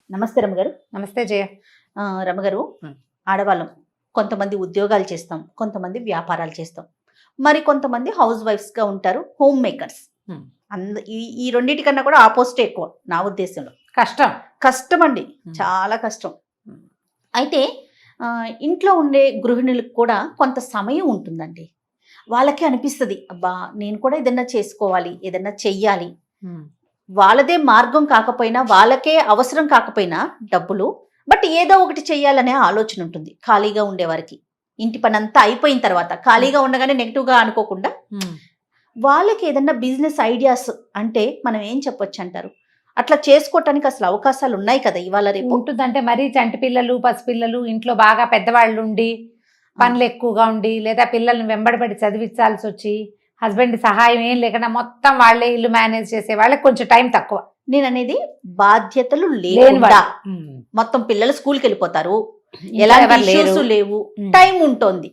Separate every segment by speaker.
Speaker 1: నమస్తే రమగారు.
Speaker 2: నమస్తే జయ.
Speaker 1: రమగారు, ఆడవాళ్ళం కొంతమంది ఉద్యోగాలు చేస్తాం, కొంతమంది వ్యాపారాలు చేస్తాం, మరి కొంతమంది హౌస్ వైఫ్స్గా ఉంటారు, హోమ్ మేకర్స్. ఈ రెండింటికన్నా కూడా ఆపోజిట్ ఎక్కువ నా ఉద్దేశంలో. కష్టం అండి, చాలా కష్టం. అయితే ఇంట్లో ఉండే గృహిణులకు కూడా కొంత సమయం ఉంటుందండి. వాళ్ళకి అనిపిస్తుంది, అబ్బా నేను కూడా ఏదన్నా చేసుకోవాలి, ఏదన్నా చెయ్యాలి. వాళ్ళదే మార్గం కాకపోయినా, వాళ్ళకే అవసరం కాకపోయినా డబ్బులు, బట్ ఏదో ఒకటి చెయ్యాలనే ఆలోచన ఉంటుంది ఖాళీగా ఉండేవారికి. ఇంటి పని అంతా అయిపోయిన తర్వాత ఖాళీగా ఉండగానే నెగిటివ్గా అనుకోకుండా వాళ్ళకి ఏదన్నా బిజినెస్ ఐడియాస్ అంటే మనం ఏం చెప్పొచ్చు అంటారు? అట్లా చేసుకోవటానికి అసలు అవకాశాలు ఉన్నాయి కదా ఇవాళ రేపు?
Speaker 2: ఉంటుందంటే మరీ చంటి పిల్లలు, పసిపిల్లలు, ఇంట్లో బాగా పెద్దవాళ్ళు ఉండి పనులు ఎక్కువగా ఉండి, లేదా పిల్లల్ని వెంబడబడి చదివించాల్సి వచ్చి హస్బెండ్ సహాయం ఏం లేకుండా మొత్తం వాళ్ళే ఇల్లు మేనేజ్ చేసే వాళ్ళకి కొంచెం టైం తక్కువ.
Speaker 1: నేను అనేది బాధ్యతలు లేకుండా మొత్తం పిల్లలు స్కూల్కి వెళ్ళిపోతారు, ఎలాంటి ఇష్యూస్ లేవు, టైం ఉంటుంది.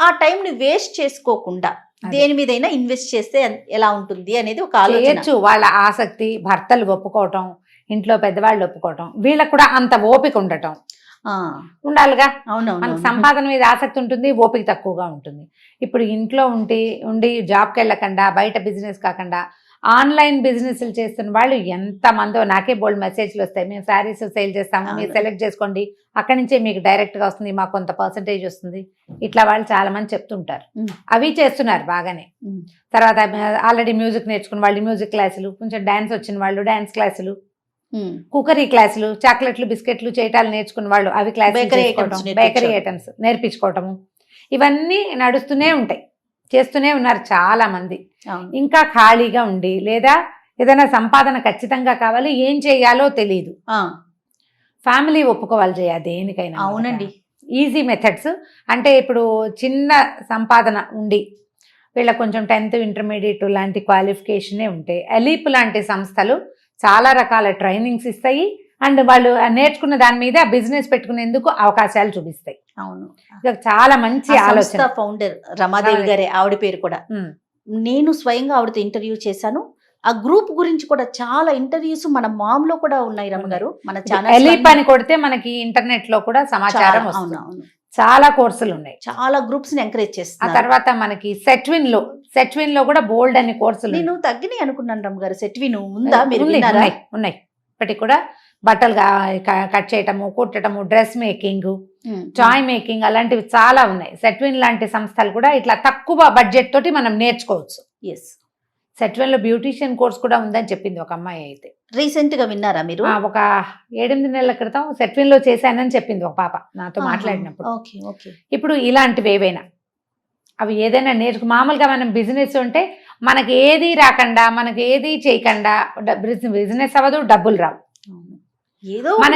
Speaker 1: ఆ టైం ని వేస్ట్ చేసుకోకుండా దేని మీదైనా ఇన్వెస్ట్ చేస్తే ఎలా ఉంటుంది అనేది ఒక ఆలోచన.
Speaker 2: వాళ్ళ ఆసక్తి, భర్తలు ఒప్పుకోవటం, ఇంట్లో పెద్దవాళ్ళు ఒప్పుకోవటం, వీళ్ళకి కూడా అంత ఓపిక ఉండటం ఉండాలిగా.
Speaker 1: అవునవును,
Speaker 2: మనకు సంపాదన మీద ఆసక్తి ఉంటుంది, ఓపిక తక్కువగా ఉంటుంది. ఇప్పుడు ఇంట్లో ఉండి జాబ్కి వెళ్ళకుండా, బయట బిజినెస్ కాకుండా ఆన్లైన్ బిజినెస్లు చేస్తున్న వాళ్ళు ఎంతమందో, నాకే బోల్డ్ మెసేజ్లు వస్తాయి. మేము శారీస్ సేల్ చేస్తాము, మీరు సెలెక్ట్ చేసుకోండి, అక్కడి నుంచే మీకు డైరెక్ట్గా వస్తుంది, మాకు కొంత పర్సంటేజ్ వస్తుంది, ఇట్లా వాళ్ళు చాలా మంది చెప్తుంటారు. అవి చేస్తున్నారు బాగానే. తర్వాత ఆల్రెడీ మ్యూజిక్ నేర్చుకున్న వాళ్ళు మ్యూజిక్ క్లాసులు, కొంచెం డ్యాన్స్ వచ్చిన వాళ్ళు డ్యాన్స్ క్లాసులు, కుకరీ క్లాసులు, చాక్లెట్లు బిస్కెట్లు చేయటాలు నేర్చుకున్న వాళ్ళు అవి క్లాసులు, బేకరీ ఐటమ్స్ నేర్పించుకోవటము, ఇవన్నీ నడుస్తూనే ఉంటాయి, చేస్తూనే ఉన్నారు చాలా మంది. ఇంకా ఖాళీగా ఉండి లేదా ఏదైనా సంపాదన ఖచ్చితంగా కావాలి, ఏం చేయాలో తెలియదు, ఫ్యామిలీ ఒప్పుకోవాలి చేయ దేనికైనా.
Speaker 1: అవునండి,
Speaker 2: ఈజీ మెథడ్స్ అంటే ఇప్పుడు చిన్న సంపాదన ఉండి వీళ్ళ కొంచెం 10th ఇంటర్మీడియట్ లాంటి క్వాలిఫికేషనే ఉంటే ఎలీప్ లాంటి సంస్థలు చాలా రకాల ట్రైనింగ్స్ ఇస్తాయి, అండ్ వాళ్ళు నేర్చుకున్న దాని మీద బిజినెస్ పెట్టుకునేందుకు అవకాశాలు చూపిస్తాయి.
Speaker 1: అవును,
Speaker 2: చాలా మంచి ఆలోచన.
Speaker 1: ఫౌండర్ రమాదేవి గారే ఆవిడ పేరు కూడా. నేను స్వయంగా ఆవిడతో ఇంటర్వ్యూ చేశాను. ఆ గ్రూప్ గురించి కూడా చాలా ఇంటర్వ్యూస్ మన మామ్ లో కూడా ఉన్నాయి రమగారు. మన ఛానల్
Speaker 2: ఎలీప్ అని కొడితే మనకి ఇంటర్నెట్ లో కూడా సమాచారం వస్తుంది. చాలా కోర్సులు ఉన్నాయి, చాలా
Speaker 1: గ్రూప్స్ ని ఎంకరేజ్ చేస్తాను.
Speaker 2: ఆ తర్వాత మనకి సెట్విన్ లో కూడా బోల్డ్ అని కోర్సులు.
Speaker 1: నేను తగ్గినాయి అనుకున్నాను రమగారు. సెట్విన్ ఉందా? మీరు
Speaker 2: ఉన్నాయి ఇప్పటికి కూడా. బట్టలు కట్ చేయటము, కుట్టటము, డ్రెస్ మేకింగ్, టాయ్ మేకింగ్, అలాంటివి చాలా ఉన్నాయి. సెట్విన్ లాంటి సంస్థలు కూడా ఇట్లా తక్కువ బడ్జెట్ తోటి మనం నేర్చుకోవచ్చు. సెట్విన్ లో బ్యూటీషియన్ కోర్స్ కూడా ఉందని చెప్పింది ఒక అమ్మాయి. అయితే
Speaker 1: రీసెంట్ గా విన్నారా మీరు?
Speaker 2: ఒక 7-8 నెలల క్రితం సెట్విన్ లో చేశానని చెప్పింది ఒక పాప నాతో మాట్లాడినప్పుడు. ఇప్పుడు ఇలాంటివి ఏవైనా అవి ఏదైనా మామూలుగా మనం బిజినెస్ ఉంటే మనకి ఏది రాకుండా, మనకి ఏది చేయకుండా బిజినెస్ అవ్వదు, డబ్బులు రావు.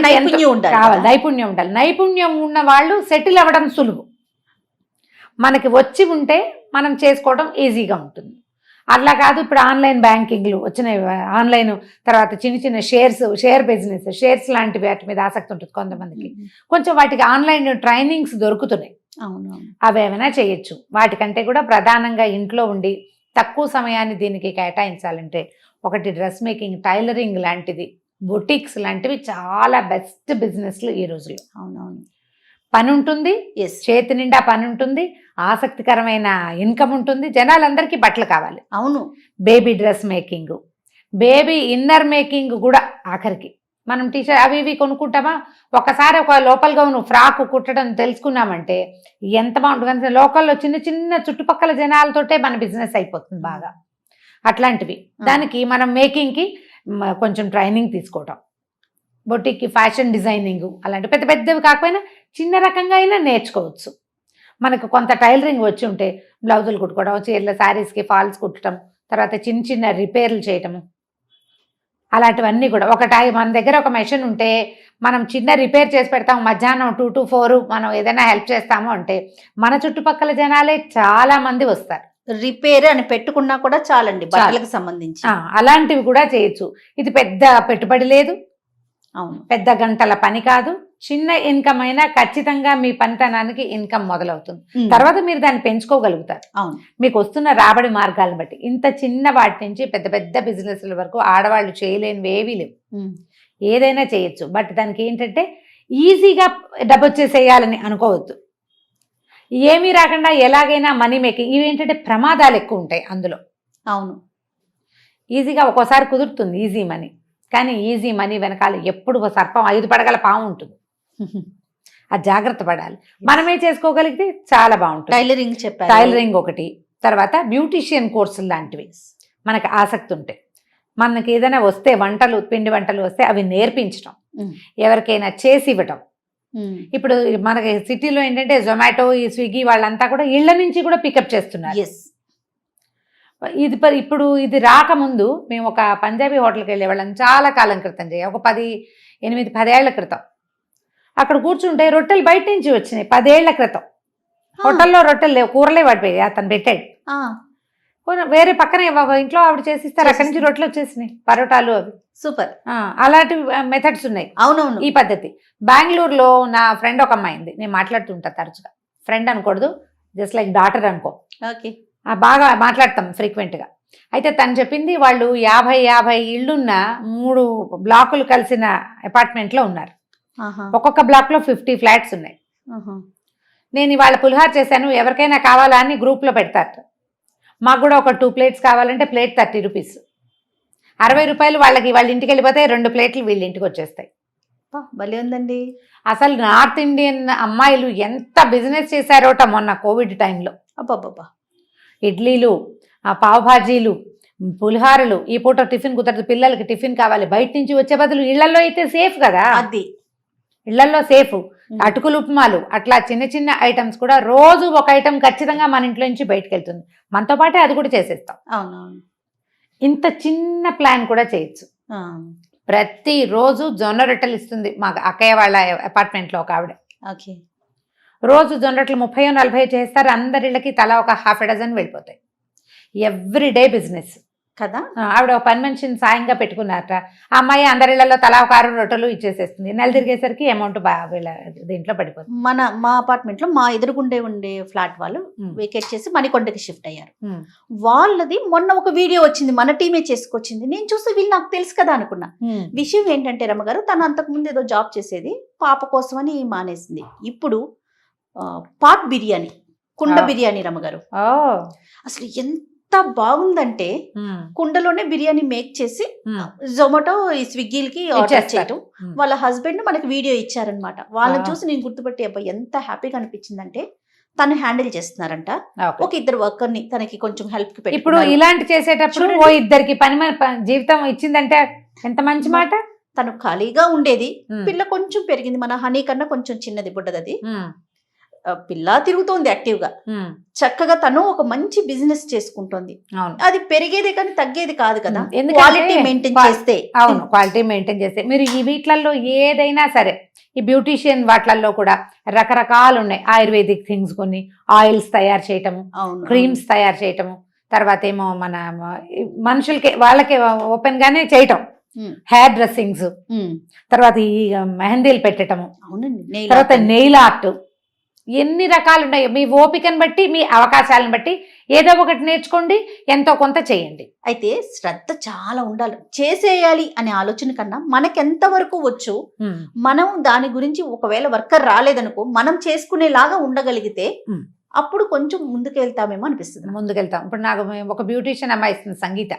Speaker 2: నైపుణ్యం ఉండాలి. నైపుణ్యం ఉన్న వాళ్ళు సెటిల్ అవ్వడం సులువు. మనకి వచ్చి ఉంటే మనం చేసుకోవడం ఈజీగా ఉంటుంది. అట్లా కాదు, ఇప్పుడు ఆన్లైన్ బ్యాంకింగ్లు వచ్చినాయి, ఆన్లైన్ తర్వాత చిన్న షేర్ బిజినెస్, షేర్స్ లాంటి వాటి మీద ఆసక్తి ఉంటుంది కొంతమందికి. కొంచెం వాటికి ఆన్లైన్ ట్రైనింగ్స్ దొరుకుతున్నాయి, అవి ఏమైనా చేయొచ్చు. వాటికంటే కూడా ప్రధానంగా ఇంట్లో ఉండి తక్కువ సమయాన్ని దీనికి కేటాయించాలంటే ఒకటి డ్రెస్ మేకింగ్, టైలరింగ్ లాంటిది, బొటిక్స్ లాంటివి చాలా బెస్ట్ బిజినెస్లు ఈ రోజుల్లో.
Speaker 1: అవునవును,
Speaker 2: పని ఉంటుంది, చేతి నిండా పని ఉంటుంది, ఆసక్తికరమైన ఇన్కమ్ ఉంటుంది, జనాలందరికీ బట్టలు కావాలి.
Speaker 1: అవును,
Speaker 2: baby dress making, baby inner making కూడా. ఆఖరికి మనం టీషర్ట్ అవి ఇవి కొనుక్కుంటామా, ఒకసారి ఒక లోపల్ గౌను ఫ్రాక్ కుట్టడం తెలుసుకున్నామంటే ఎంత బాగుంటుంది. లోకల్లో చిన్న చుట్టుపక్కల జనాలతోటే మన బిజినెస్ అయిపోతుంది బాగా. అట్లాంటివి దానికి మనం మేకింగ్కి కొంచెం ట్రైనింగ్ తీసుకోవటం, బొటిక్కి ఫ్యాషన్ డిజైనింగ్, అలాంటి పెద్ద పెద్దవి కాకపోయినా చిన్న రకంగా అయినా నేర్చుకోవచ్చు. మనకు కొంత టైలరింగ్ వచ్చి ఉంటే బ్లౌజులు కుట్టుకోవడం, చీరల శారీస్కి ఫాల్స్ కుట్టడం, తర్వాత చిన్న రిపేర్లు చేయటము, అలాంటివన్నీ కూడా. మన దగ్గర ఒక మెషిన్ ఉంటే మనం చిన్న రిపేర్ చేసి పెడతాము, మధ్యాహ్నం 2 to 4 మనం ఏదైనా హెల్ప్ చేస్తాము అంటే మన చుట్టుపక్కల జనాలే చాలా మంది వస్తారు.
Speaker 1: రిపేర్ అని పెట్టుకున్నా కూడా చాలండి బట్టలకు సంబంధించి.
Speaker 2: అలాంటివి కూడా చేయొచ్చు. ఇది పెద్ద పెట్టుబడి లేదు, పెద్ద గంటల పని కాదు, చిన్న ఇన్కమ్ అయినా ఖచ్చితంగా మీ పనితనానికి ఇన్కమ్ మొదలవుతుంది. తర్వాత మీరు దాన్ని పెంచుకోగలుగుతారు మీకు వస్తున్న రాబడి మార్గాలను బట్టి. ఇంత చిన్న వాటి నుంచి పెద్ద పెద్ద బిజినెస్ల వరకు ఆడవాళ్ళు చేయలేనివి ఏవీ లేవు. ఏదైనా చేయొచ్చు. బట్ దానికి ఏంటంటే ఈజీగా డబ్బు వచ్చేసేయాలని అనుకోవద్దు. ఏమీ రాకుండా ఎలాగైనా మనీ మేకింగ్, ఇవి ఏంటంటే ప్రమాదాలు ఎక్కువ ఉంటాయి అందులో.
Speaker 1: అవును.
Speaker 2: ఈజీగా ఒక్కోసారి కుదురుతుంది ఈజీ మనీ, కానీ ఈజీ మనీ వెనకాల ఎప్పుడు ఒక సర్పం 5 పడగల పాము ఉంటుంది. అది జాగ్రత్త పడాలి. మనమే చేసుకోగలిగితే చాలా బాగుంటుంది.
Speaker 1: టైలరింగ్ చెప్పారు.
Speaker 2: టైలరింగ్ ఒకటి, తర్వాత బ్యూటీషియన్ కోర్సులు లాంటివి మనకు ఆసక్తి ఉంటాయి. మనకి ఏదైనా వస్తే వంటలు, పిండి వంటలు వస్తే అవి నేర్పించడం, ఎవరికైనా చేసి ఇవ్వటం. ఇప్పుడు మనకి సిటీలో ఏంటంటే జొమాటో, ఈ స్విగ్గీ వాళ్ళంతా కూడా ఇళ్ల నుంచి కూడా పికప్ చేస్తున్నారు. ఇప్పుడు ఇది రాకముందు మేము ఒక పంజాబీ హోటల్కి వెళ్ళేవాళ్ళం చాలా కాలం క్రితం, ఒక 8-10 ఏళ్ల క్రితం. అక్కడ కూర్చుంటే రొట్టెలు బయట నుంచి వచ్చినాయి. 10 ఏళ్ల క్రితం హోటల్లో రొట్టెలు లేవు, కూరలే పడిపోయాయి. అతను పెట్టాడు. వేరే పక్కన ఇంట్లో ఆవిడ చేసిస్తారు, అక్కడి నుంచి రొట్టెలు వచ్చేసినాయి, పరోటాలు అవి.
Speaker 1: సూపర్.
Speaker 2: అలాంటి మెథడ్స్ ఉన్నాయి.
Speaker 1: అవునవును.
Speaker 2: ఈ పద్ధతి బెంగళూరులో నా ఫ్రెండ్ ఒక అమ్మాయింది, నేను మాట్లాడుతుంటా తరచుగా. ఫ్రెండ్ అనకూడదు, జస్ట్ లైక్ డాటర్ అనుకో.
Speaker 1: ఓకే.
Speaker 2: బాగా మాట్లాడతాం ఫ్రీక్వెంట్గా. అయితే తను చెప్పింది వాళ్ళు 50 ఇళ్ళున్న 3 బ్లాకులు కలిసిన అపార్ట్మెంట్లో ఉన్నారు. ఒక్కొక్క బ్లాక్లో 50 ఫ్లాట్స్ ఉన్నాయి. నేను ఇవాళ పులిహార చేశాను, ఎవరికైనా కావాలా అని గ్రూప్లో పెడతారు. మాకు కూడా ఒక 2 ప్లేట్స్ కావాలంటే ప్లేట్ 30 రూపీస్, 60 రూపాయలు వాళ్ళకి. వాళ్ళ ఇంటికి వెళ్ళిపోతే 2 ప్లేట్లు వీళ్ళ ఇంటికి వచ్చేస్తాయి.
Speaker 1: భలే ఉందండి.
Speaker 2: అసలు నార్త్ ఇండియన్ అమ్మాయిలు ఎంత బిజినెస్ చేశారోట మొన్న కోవిడ్ టైంలో.
Speaker 1: అబ్బాబ్బా.
Speaker 2: ఇడ్లీలు, పావు భాజీలు, పులిహారలు. ఈ పూట టిఫిన్ కుదరదు, పిల్లలకి టిఫిన్ కావాలి, బయట నుంచి వచ్చే బదులు ఇళ్లలో అయితే సేఫ్ కదా.
Speaker 1: అది
Speaker 2: ఇళ్లలో సేఫ్. అటుకులు, ఉప్మాలు, అట్లా చిన్న చిన్న ఐటమ్స్ కూడా రోజు ఒక ఐటమ్ ఖచ్చితంగా మన ఇంట్లో నుంచి బయటకు వెళ్తుంది. మనతో పాటే అది కూడా చేసేస్తాం.
Speaker 1: అవునవును.
Speaker 2: ఇంత చిన్న ప్లాన్ కూడా చేయొచ్చు. ప్రతిరోజు జొన్న రొట్టెలు ఇస్తుంది మా అక్కయ్య వాళ్ళ అపార్ట్మెంట్లో ఒక ఆవిడ.
Speaker 1: ఓకే. రోజు
Speaker 2: జొన్న రొట్టెలు 30-40 చేస్తారు. అందరిళ్ళకి తలా ఒక ½ డజన్ వెళ్ళిపోతాయి. ఎవ్రీడే బిజినెస్
Speaker 1: కదా.
Speaker 2: ఆవిడ ఒక పని మనిషిని సాయంగా పెట్టుకున్నారట. ఆ అమ్మాయి అందరిళ్లలో తలా ఒక 6 రొట్టెలు ఇచ్చేసేస్తుంది. నెల తిరిగేసరికి అమౌంట్ వీళ్ళ దీంట్లో పడిపోతుంది.
Speaker 1: మా అపార్ట్మెంట్ లో మా ఎదురుగుండే ఉండే ఫ్లాట్ వాళ్ళు వేకేట్ చేసి మణికొండకి షిఫ్ట్ అయ్యారు. వాళ్ళది మొన్న ఒక వీడియో వచ్చింది, మన టీమే చేసుకొచ్చింది. నేను చూస్తే వీళ్ళు నాకు తెలుసు కదా అనుకున్నా. విషయం ఏంటంటే రమ్మగారు, తను అంతకుముందు ఏదో జాబ్ చేసేది, పాప కోసం అని మానేసింది. ఇప్పుడు పాట్ బిర్యానీ, కుండ బిర్యానీ రమ్మగారు. అసలు ఎంత బాగుందంటే కుండలోనే బిర్యానీ మేక్ చేసి జొమాటో, ఈ స్విగ్గీలకి ఆర్డర్ చేయటం. వాళ్ళ హస్బెండ్ మనకి వీడియో ఇచ్చారనమాట. వాళ్ళని చూసి నేను గుర్తుపట్టి అబ్బాయి ఎంత హ్యాపీగా అనిపించిందంటే, తను హ్యాండిల్ చేస్తున్నారంట. ఒక 2 వర్కర్ని తనకి కొంచెం హెల్ప్ కి పెట్టి.
Speaker 2: ఇప్పుడు ఇలాంటి చేసేటప్పుడు ఓ 2కి పని జీవితం ఇచ్చిందంటే ఎంత మంచి మాట.
Speaker 1: తను ఖాళీగా ఉండేది, పిల్ల కొంచెం పెరిగింది. మన హనీ కన్నా కొంచెం చిన్నది, బుడ్డది. పిల్ల తిరుగుతోంది యాక్టివ్ గా. చక్కగా తను ఒక మంచి బిజినెస్ చేసుకుంటోంది. అది పెరిగేదే కానీ తగ్గేది కాదు కదా, క్వాలిటీ మెయింటైన్ చేస్తే.
Speaker 2: అవును, క్వాలిటీ మెయింటైన్ చేస్తే. మీరు ఈ వీటిలలో ఏదైనా సరే, ఈ బ్యూటీషియన్ వాటిలలో కూడా రకరకాలు ఉన్నాయి. ఆయుర్వేదిక్ థింగ్స్, కొన్ని ఆయిల్స్ తయారు చేయటము, క్రీమ్స్ తయారు చేయటము, తర్వాత ఏమో మన మనుషులకి వాళ్ళకి ఓపెన్ గానే చేయటం, హెయిర్ డ్రెస్సింగ్స్, తర్వాత ఈ మెహందీలు పెట్టటము, తర్వాత నెయిల్ ఆర్ట్. ఎన్ని రకాలు ఉన్నాయో. మీ ఓపికను బట్టి, మీ అవకాశాలను బట్టి ఏదో ఒకటి నేర్చుకోండి, ఎంతో కొంత చేయండి.
Speaker 1: అయితే శ్రద్ధ చాలా ఉండాలి. చేసేయాలి అనే ఆలోచన కన్నా మనకెంత వరకు వచ్చు, మనం దాని గురించి ఒకవేళ వర్కర్ రాలేదనుకో, మనం చేసుకునేలాగా ఉండగలిగితే అప్పుడు కొంచెం ముందుకెళ్తామేమో అనిపిస్తుంది.
Speaker 2: ముందుకెళ్తాం. ఇప్పుడు నాకు ఒక బ్యూటీషియన్ అమ్మాయి ఇస్తుంది, సంగీత.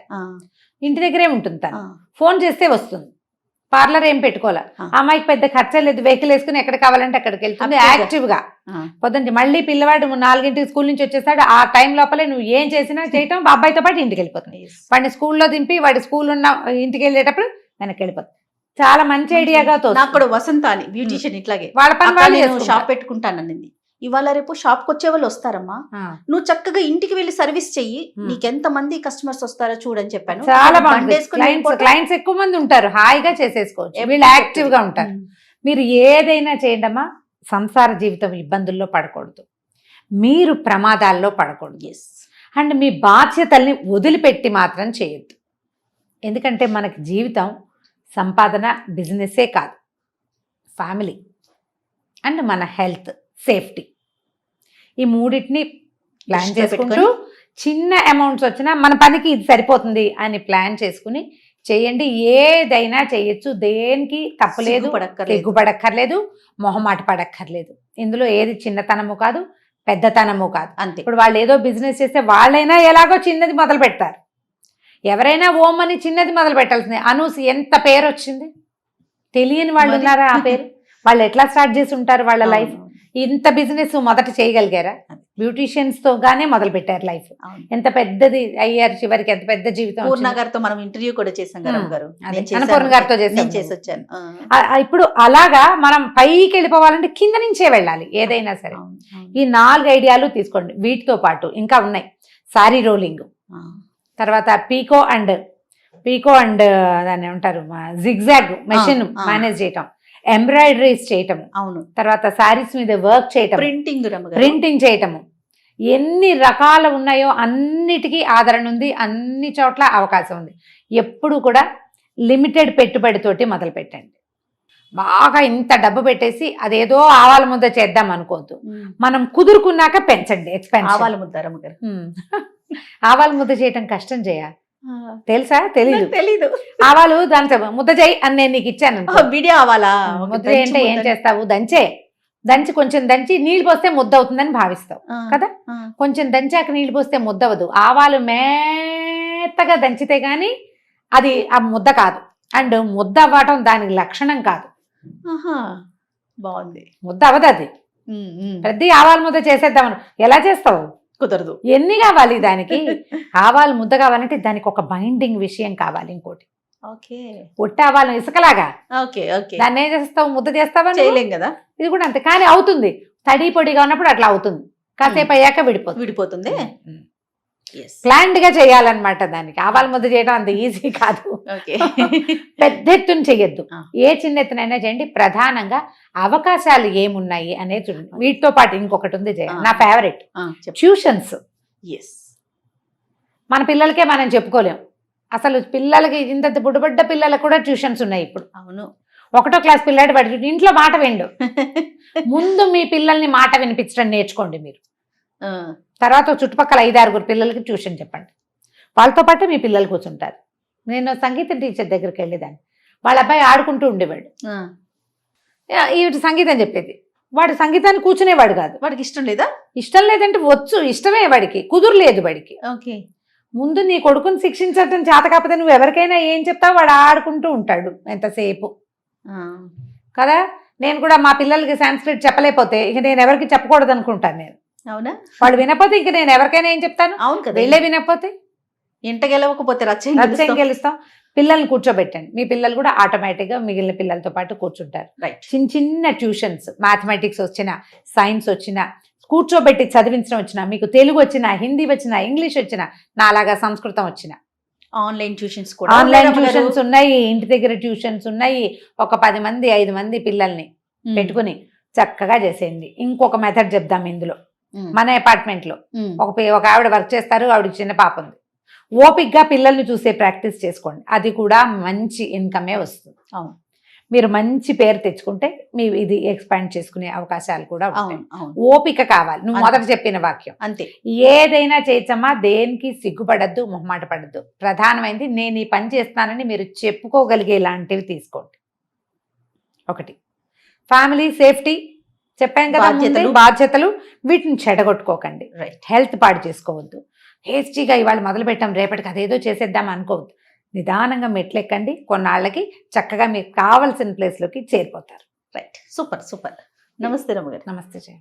Speaker 2: ఇంటి దగ్గరే ఉంటుంది తను. ఫోన్ చేస్తే వస్తుంది. పార్లర్ ఏం పెట్టుకోవాలి. అమ్మాయికి పెద్ద ఖర్చు లేదు, వెహికల్ వేసుకుని ఎక్కడ కావాలంటే అక్కడికి వెళ్తుంది యాక్టివ్ గా. పొద్దున్న మళ్ళీ పిల్లవాడు 4ంటికి స్కూల్ నుంచి వచ్చేస్తాడు. ఆ టైం లోపలే నువ్వు ఏం చేసినా చేయటం, అబ్బాయితో పాటు ఇంటికి వెళ్ళిపోతుంది. వాడిని స్కూల్లో దింపి వాడి స్కూల్ ఉన్న ఇంటికి వెళ్ళేటప్పుడు వెనక్కి వెళ్ళిపోతుంది. చాలా మంచి ఐడియాగా తోస్తుంది.
Speaker 1: నాకు కూడా వసంత అని బ్యూటీషియన్ ఇట్లాగే
Speaker 2: వాళ్ళ పని వాళ్ళు
Speaker 1: షాప్ పెట్టుకుంటానండి. ఇవాళ రేపు షాప్ కి వచ్చే వాళ్ళు వస్తారమ్మా, నువ్వు చక్కగా ఇంటికి వెళ్ళి సర్వీస్ చెయ్యి, నీకెంత మంది కస్టమర్స్ వస్తారో చూడని చెప్పాను.
Speaker 2: చాలా బాగుంది. క్లయింట్స్ ఎక్కువ మంది ఉంటారు, హాయిగా చేసేసుకోవచ్చు, వీళ్ళు యాక్టివ్ గా ఉంటారు. మీరు ఏదైనా చేయండి అమ్మా, సంసార జీవితం ఇబ్బందుల్లో పడకూడదు, మీరు ప్రమాదాల్లో పడకూడదు. అండ్ మీ బాధ్యతల్ని వదిలిపెట్టి మాత్రం చేయొద్దు. ఎందుకంటే మనకి జీవితం సంపాదన, బిజినెస్సే కాదు, ఫ్యామిలీ అండ్ మన హెల్త్, సేఫ్టీ, ఈ 3టిని ప్లాన్ చేసుకుంటూ చిన్న అమౌంట్స్ వచ్చినా మన పనికి ఇది సరిపోతుంది అని ప్లాన్ చేసుకుని చేయండి, ఏదైనా చేయొచ్చు, దేనికి తప్పలేదు,
Speaker 1: సిగ్గుపడక్కర్లేదు.
Speaker 2: ఏదైనా చేయొచ్చు, దేనికి తప్పలేదు,
Speaker 1: సిగ్గుపడక్కర్లేదు.
Speaker 2: సిగ్గుపడక్కర్లేదు, మొహమాట పడక్కర్లేదు. ఇందులో ఏది చిన్నతనము కాదు, పెద్దతనము కాదు.
Speaker 1: అంతే.
Speaker 2: ఇప్పుడు వాళ్ళు ఏదో బిజినెస్ చేస్తే వాళ్ళైనా ఎలాగో చిన్నది మొదలు పెడతారు. ఎవరైనా ఓం అని చిన్నది మొదలు పెట్టాల్సిందే. అనూస్ ఎంత పేరు వచ్చింది, తెలియని వాళ్ళు
Speaker 1: మరి.
Speaker 2: ఉన్నారా ఆ పేరు? వాళ్ళు ఎట్లా స్టార్ట్ చేసి ఉంటారు వాళ్ళ లైఫ్?
Speaker 1: అవును,
Speaker 2: ఇంత బిజినెస్ మొదట చేయగలిగారా? బ్యూటీషియన్స్ తో గానే మొదలు పెట్టారు లైఫ్.
Speaker 1: అవును.
Speaker 2: ఎంత పెద్దది అయ్యారు చివరికి, ఎంత పెద్ద జీవితం
Speaker 1: పూర్ణ
Speaker 2: వచ్చింది.
Speaker 1: గారితో మనం ఇంటర్వ్యూ కూడా చేసాం కదా గారు.
Speaker 2: అదే,
Speaker 1: నేను చేశాను.
Speaker 2: అన్నపూర్ణ గారితో చేశాం.
Speaker 1: నేను చేసి వచ్చాను.
Speaker 2: ఇప్పుడు అలాగా మనం పైకి వెళ్ళిపోవాలంటే కింద నుంచే వెళ్ళాలి ఏదైనా సరే.
Speaker 1: అవును, అవును.
Speaker 2: ఈ 4 ఐడియాలు తీసుకోండి. వీటితో పాటు ఇంకా ఉన్నాయి. సారీ రోలింగ్,
Speaker 1: ఆ,
Speaker 2: తర్వాత పీకో అండ్ దాన్ని ఏమంటారు, జిగ్జాగ్ మెషిన్ మేనేజ్ చేయటం, ఎంబ్రాయిడరీస్ చేయటం,
Speaker 1: అవును.
Speaker 2: తర్వాత శారీస్ మీద వర్క్ చేయటం, ప్రింటింగ్ చేయటము, ఎన్ని రకాలు ఉన్నాయో అన్నిటికీ ఆదరణ ఉంది, అన్ని చోట్ల అవకాశం ఉంది. ఎప్పుడు కూడా లిమిటెడ్ పెట్టుబడితోటి మొదలు పెట్టండి. బాగా ఇంత డబ్బు పెట్టేసి అదేదో ఆవాల ముద్ద చేద్దాం అనుకోవద్దు. మనం కుదురుకున్నాక పెంచండి ఎక్స్పెన్షన్.
Speaker 1: ఆవాల ముద్ద రమ్మగారు.
Speaker 2: ఆవాల ముద్ద చేయటం కష్టం తెలుసా?
Speaker 1: తెలీదు.
Speaker 2: ఆవాలు దాంతో ముద్ద చేయి అని నేను నీకు ఇచ్చాను అనుకో.
Speaker 1: వీడియో ఆవాలా?
Speaker 2: ముద్ద అంటే ఏం చేస్తావు? దంచి కొంచెం దంచి నీళ్ళు పోస్తే ముద్ద అవుతుందని భావిస్తావు కదా. కొంచెం దంచాక నీళ్ళు పోస్తే ముద్ద అవ్వదు. ఆవాలు మేత్తగా దంచితే గాని అది ఆ ముద్ద కాదు. అండ్ ముద్ద అవ్వటం దానికి లక్షణం కాదు.
Speaker 1: బాగుంది.
Speaker 2: ముద్ద అవ్వదు అది. ప్రతి ఆవాల ముద్ద చేసేద్దామను ఎలా చేస్తావు?
Speaker 1: కుదరదు.
Speaker 2: ఎన్ని కావాలి దానికి? ఆవాలు ముద్ద కావాలంటే దానికి ఒక బైండింగ్ విషయం కావాలి. ఇంకోటి పొట్టి ఆవాలు ఇసుకలాగా దాన్ని ఏం చేస్తావు? ముద్ద చేస్తావా?
Speaker 1: చేయలేం కదా.
Speaker 2: ఇది కూడా అంతే. కానీ అవుతుంది. తడి పొడిగా ఉన్నప్పుడు అట్లా అవుతుంది. కాసేపు అయ్యాక విడిపోతుంది. ప్లాన్డ్ గా చేయాలన్నమాట. దానికి ఆవాల ముద్ద చేయడం అంత ఈజీ కాదు. పెద్ద ఎత్తున చెయ్యొద్దు. ఏ చిన్న ఎత్తునైనా చేయండి. ప్రధానంగా అవకాశాలు ఏమున్నాయి అనేది చూడండి. వీటితో పాటు ఇంకొకటి ఉంది నా ఫేవరెట్, ట్యూషన్స్. మన పిల్లలకే మనం చెప్పుకోలేం. అసలు పిల్లలకి ఇంత బుడబడ్డ పిల్లలకు కూడా ట్యూషన్స్ ఉన్నాయి ఇప్పుడు.
Speaker 1: అవును.
Speaker 2: 1వ క్లాస్ పిల్లాడు వాడి ఇంట్లో మాట విండు. ముందు మీ పిల్లల్ని మాట వినిపించడం నేర్చుకోండి మీరు. తర్వాత చుట్టుపక్కల 5-6 పిల్లలకి ట్యూషన్ చెప్పండి. వాళ్ళతో పాటు మీ పిల్లలు కూర్చుంటారు. నేను సంగీతం టీచర్ దగ్గరికి వెళ్ళేదాన్ని. వాళ్ళ అబ్బాయి ఆడుకుంటూ ఉండేవాడు. ఈవిడ సంగీతం చెప్పేది. వాడు సంగీతాన్ని కూర్చునేవాడు కాదు.
Speaker 1: వాడికి ఇష్టం లేదా?
Speaker 2: ఇష్టం లేదంటే వచ్చు, ఇష్టమే వాడికి, కుదురులేదు వాడికి. ముందు నీ కొడుకుని శిక్షించడం చేత కాకపోతే నువ్వు ఎవరికైనా ఏం చెప్తావు? వాడు ఆడుకుంటూ ఉంటాడు ఎంతసేపు కదా. నేను కూడా మా పిల్లలకి సాంస్క్రిట్ చెప్పలేకపోతే ఇక నేను ఎవరికి చెప్పకూడదు అనుకుంటాను నేను.
Speaker 1: అవునా?
Speaker 2: వాళ్ళు వినకపోతే ఇంక నేను ఎవరికైనా ఏం చెప్తాను?
Speaker 1: అవును కదా.
Speaker 2: వీళ్ళే వినకపోతే
Speaker 1: ఇంట గెలవకపోతే రచ్చం
Speaker 2: గెలుస్తాం. పిల్లల్ని కూర్చోబెట్టండి. మీ పిల్లలు కూడా ఆటోమేటిక్గా మిగిలిన పిల్లలతో పాటు కూర్చుంటారు. చిన్న చిన్న ట్యూషన్స్, మ్యాథమెటిక్స్ వచ్చినా, సైన్స్ వచ్చినా, కూర్చోబెట్టి చదివించడం వచ్చినా, మీకు తెలుగు వచ్చినా, హిందీ వచ్చినా, ఇంగ్లీష్ వచ్చినా, నాలాగా సంస్కృతం వచ్చినా,
Speaker 1: ఆన్లైన్ ట్యూషన్స్
Speaker 2: ఉన్నాయి. ఇంటి దగ్గర ట్యూషన్స్ ఉన్నాయి. ఒక 10 మంది 5 మంది పిల్లల్ని పెట్టుకుని చక్కగా చేసేయండి. ఇంకొక మెథడ్ చెప్దాం ఇందులో. మన అపార్ట్మెంట్ లో ఒక ఆవిడ వర్క్ చేస్తారు. ఆవిడకి చిన్న పాప ఉంది. ఓపిక్గా పిల్లల్ని చూసే ప్రాక్టీస్ చేసుకోండి. అది కూడా మంచి ఇన్కమే వస్తుంది.
Speaker 1: అవును.
Speaker 2: మీరు మంచి పేరు తెచ్చుకుంటే మీ ఇది ఎక్స్పాండ్ చేసుకునే అవకాశాలు కూడా ఉంటాయి. ఓపిక కావాలి. నువ్వు మొదట చెప్పిన వాక్యం
Speaker 1: అంతే.
Speaker 2: ఏదైనా చేయచ్చమ్మా, దేనికి సిగ్గుపడద్దు, మొహమాట పడద్దు. ప్రధానమైనది నేను ఈ పని చేస్తానని మీరు చెప్పుకోగలిగే లాంటివి తీసుకోండి. ఒకటి ఫ్యామిలీ సేఫ్టీ చెప్పాం కదా, బాధ్యతలు. వీటిని చెడగొట్టుకోకండి. హెల్త్ పాడు చేసుకోవద్దు. హేస్టీగా ఇవాళ మొదలు పెట్టాం రేపటికి అదేదో చేసేద్దాం అనుకోవద్దు. నిదానంగా మెట్లెక్కండి. కొన్నాళ్ళకి చక్కగా మీకు కావాల్సిన ప్లేస్లోకి చేరిపోతారు.
Speaker 1: రైట్. సూపర్. నమస్తే రమ్మ గారు.
Speaker 2: నమస్తే జయ.